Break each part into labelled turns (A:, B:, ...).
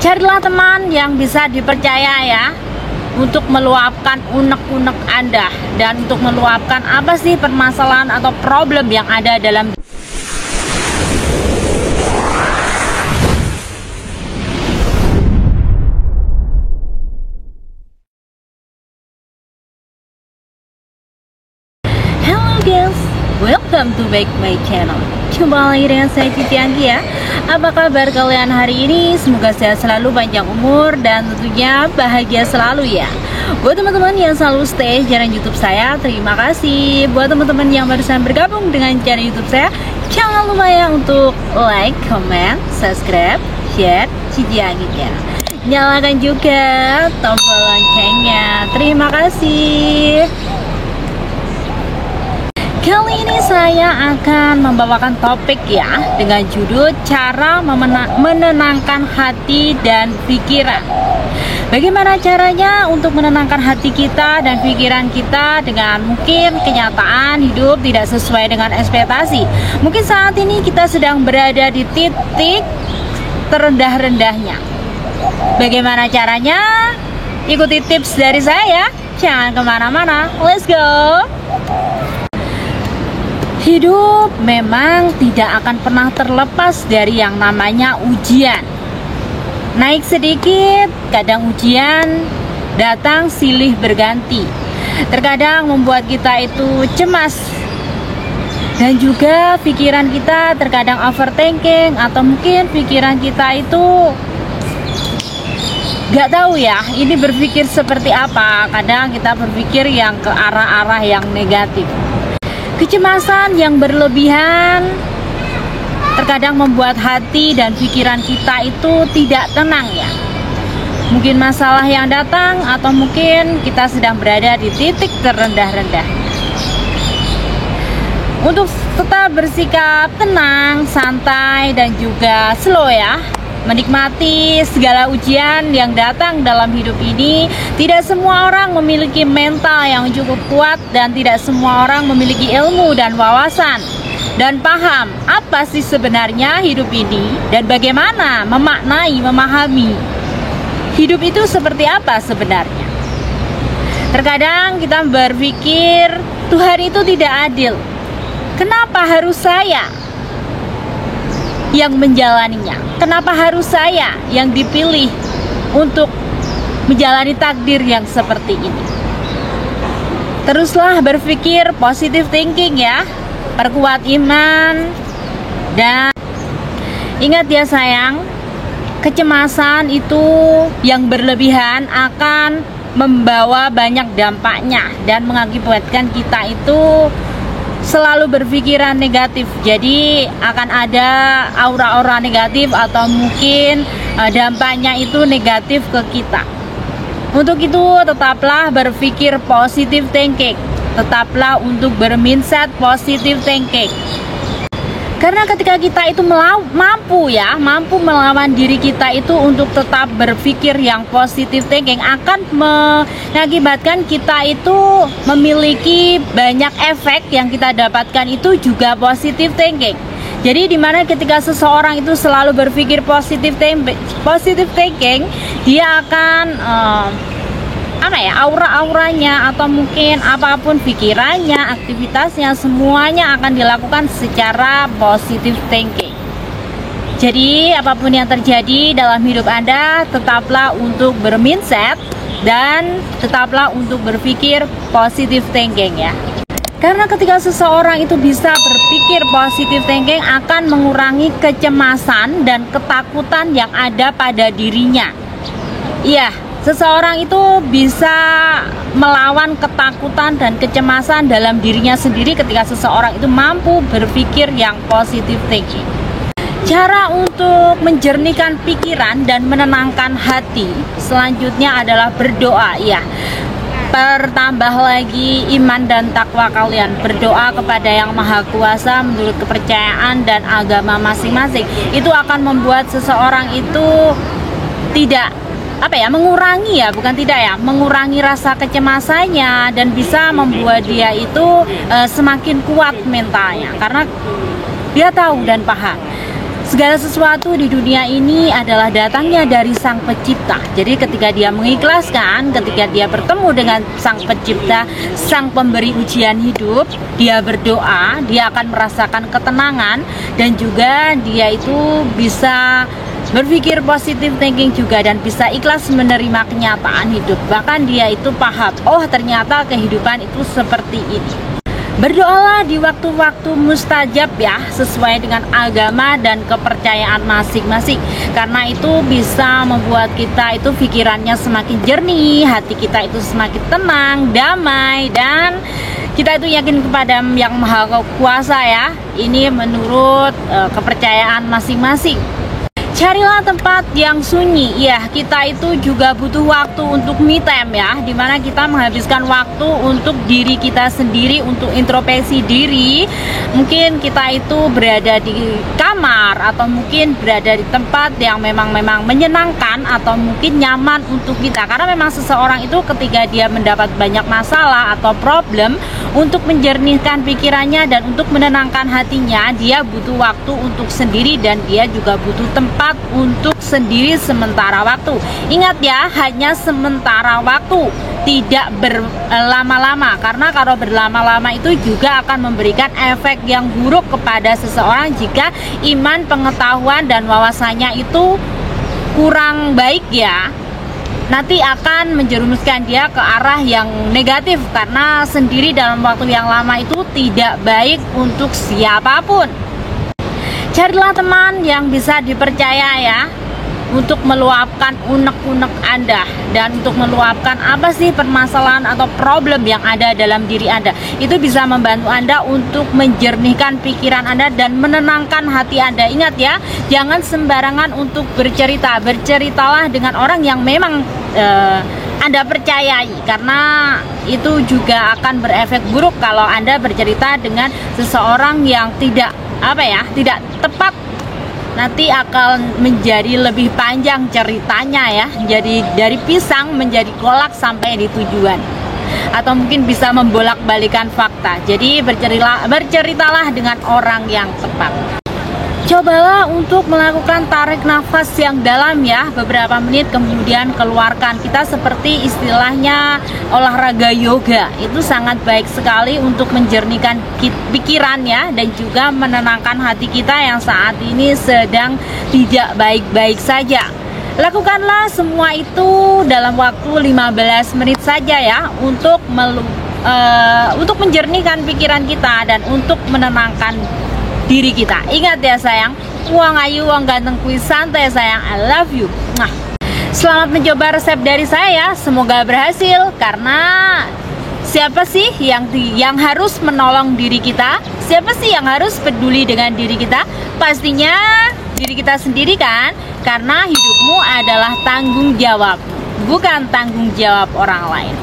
A: Carilah teman yang bisa dipercaya ya, untuk meluapkan unek-unek Anda dan untuk meluapkan apa sih permasalahan atau problem yang ada dalam Hello guys, welcome to back my channel. Jumpa lagi dengan saya Cici Anggi ya. Apa kabar kalian hari ini? Semoga sehat selalu, panjang umur, dan tentunya bahagia selalu ya. Buat teman-teman yang selalu stay channel YouTube saya, terima kasih. Buat teman-teman yang barusan bergabung dengan channel YouTube saya, jangan lupa ya untuk like, comment, subscribe, share Cici Anggi ya. Nyalakan juga tombol loncengnya. Terima kasih. Kali ini saya akan membawakan topik ya dengan judul cara menenangkan hati dan pikiran. Bagaimana caranya untuk menenangkan hati kita dan pikiran kita dengan mungkin kenyataan hidup tidak sesuai dengan ekspektasi. Mungkin saat ini kita sedang berada di titik terendah-rendahnya. Bagaimana caranya? Ikuti tips dari saya. Jangan kemana-mana. Let's go! Hidup memang tidak akan pernah terlepas dari yang namanya ujian. Naik sedikit, kadang ujian datang silih berganti. Terkadang membuat kita itu cemas. Dan juga pikiran kita terkadang overthinking, atau mungkin pikiran kita itu gak tahu ya, ini berpikir seperti apa. Kadang kita berpikir yang ke arah-arah yang negatif. Kecemasan yang berlebihan terkadang membuat hati dan pikiran kita itu tidak tenang ya. Mungkin masalah yang datang, atau mungkin kita sedang berada di titik terendah-rendah. Untuk tetap bersikap tenang, santai, dan juga slow ya, menikmati segala ujian yang datang dalam hidup ini. Tidak semua orang memiliki mental yang cukup kuat, dan tidak semua orang memiliki ilmu dan wawasan dan paham apa sih sebenarnya hidup ini dan bagaimana memahami hidup itu seperti apa sebenarnya. Terkadang kita berpikir Tuhan itu tidak adil. Kenapa harus saya yang menjalaninya? Kenapa harus saya yang dipilih untuk menjalani takdir yang seperti ini? Teruslah berpikir positive thinking ya, perkuat iman, dan ingat ya sayang, kecemasan itu yang berlebihan akan membawa banyak dampaknya dan mengakibatkan kita itu selalu berpikiran negatif. Jadi akan ada aura-aura negatif, atau mungkin dampaknya itu negatif ke kita. Untuk itu tetaplah berpikir positive thinking. Tetaplah untuk bermindset positive thinking. Karena ketika kita itu mampu melawan diri kita itu untuk tetap berpikir yang positive thinking, akan mengakibatkan kita itu memiliki banyak efek yang kita dapatkan itu juga positive thinking. Jadi dimana ketika seseorang itu selalu berpikir positive thinking, dia akan aura-auranya, atau mungkin apapun pikirannya, aktivitasnya, semuanya akan dilakukan secara positive thinking. Jadi apapun yang terjadi dalam hidup Anda, tetaplah untuk bermindset dan tetaplah untuk berpikir positive thinking ya. Karena ketika seseorang itu bisa berpikir positive thinking, akan mengurangi kecemasan dan ketakutan yang ada pada dirinya. Iya, seseorang itu bisa melawan ketakutan dan kecemasan dalam dirinya sendiri ketika seseorang itu mampu berpikir yang positive thinking. Cara untuk menjernihkan pikiran dan menenangkan hati selanjutnya adalah berdoa ya. Pertambah lagi iman dan takwa kalian. Berdoa kepada Yang Maha Kuasa menurut kepercayaan dan agama masing-masing. Itu akan membuat seseorang itu tidak mengurangi rasa kecemasannya, dan bisa membuat dia itu semakin kuat mentalnya, karena dia tahu dan paham Segala sesuatu di dunia ini adalah datangnya dari Sang Pencipta. Jadi ketika dia mengikhlaskan, ketika dia bertemu dengan Sang Pencipta, Sang Pemberi ujian hidup, dia berdoa, dia akan merasakan ketenangan, dan juga dia itu bisa berpikir positif thinking juga, dan bisa ikhlas menerima kenyataan hidup. Bahkan dia itu paham, oh ternyata kehidupan itu seperti ini. Berdoalah di waktu-waktu mustajab ya, sesuai dengan agama dan kepercayaan masing-masing. Karena itu bisa membuat kita itu pikirannya semakin jernih, hati kita itu semakin tenang, damai, dan kita itu yakin kepada Yang Maha Kuasa ya. Ini menurut kepercayaan masing-masing. Carilah tempat yang sunyi. Ya, kita itu juga butuh waktu untuk me time ya, dimana kita menghabiskan waktu untuk diri kita sendiri, untuk introspeksi diri. Mungkin kita itu berada di kamar, atau mungkin berada di tempat yang memang menyenangkan, atau mungkin nyaman untuk kita. Karena memang seseorang itu ketika dia mendapat banyak masalah atau problem, untuk menjernihkan pikirannya dan untuk menenangkan hatinya, dia butuh waktu untuk sendiri, dan dia juga butuh tempat untuk sendiri sementara waktu. Ingat ya, hanya sementara waktu, tidak berlama-lama, karena kalau berlama-lama itu juga akan memberikan efek yang buruk kepada seseorang jika iman, pengetahuan, dan wawasannya itu kurang baik ya. Nanti akan menjerumuskan dia ke arah yang negatif, karena sendiri dalam waktu yang lama itu tidak baik untuk siapapun. Carilah teman yang bisa dipercaya ya, untuk meluapkan unek-unek Anda, dan untuk meluapkan apa sih permasalahan atau problem yang ada dalam diri Anda. Itu bisa membantu Anda untuk menjernihkan pikiran Anda dan menenangkan hati Anda. Ingat ya, jangan sembarangan untuk bercerita. Berceritalah dengan orang yang memang Anda percayai, karena itu juga akan berefek buruk kalau Anda bercerita dengan seseorang yang tidak tidak tepat. Nanti akan menjadi lebih panjang ceritanya ya, jadi dari pisang menjadi kolak sampai di tujuan, atau mungkin bisa membolak-balikan fakta. Jadi berceritalah dengan orang yang tepat. Cobalah untuk melakukan tarik nafas yang dalam ya, beberapa menit, kemudian keluarkan. Kita seperti istilahnya olahraga yoga. Itu sangat baik sekali untuk menjernihkan pikiran ya, dan juga menenangkan hati kita yang saat ini sedang tidak baik-baik saja. Lakukanlah semua itu dalam waktu 15 menit saja ya, untuk menjernihkan pikiran kita dan untuk menenangkan diri kita. Ingat ya sayang, uang ayu, uang ganteng kuis santai sayang, I love you. Nah, selamat mencoba resep dari saya, semoga berhasil. Karena siapa sih yang harus menolong diri kita? Siapa sih yang harus peduli dengan diri kita? Pastinya diri kita sendiri kan? Karena hidupmu adalah tanggung jawab, bukan tanggung jawab orang lain.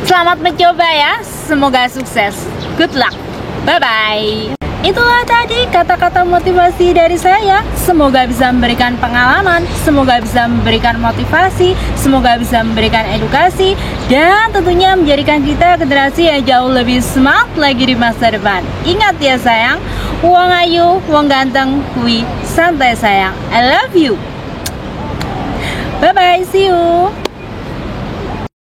A: Selamat mencoba ya, semoga sukses. Good luck. Bye-bye. Itulah tadi kata-kata motivasi dari saya. Semoga bisa memberikan pengalaman, semoga bisa memberikan motivasi, semoga bisa memberikan edukasi, dan tentunya menjadikan kita generasi yang jauh lebih smart lagi di masa depan. Ingat ya sayang, uang ayu, uang ganteng, kui santai sayang, I love you. Bye-bye, see you.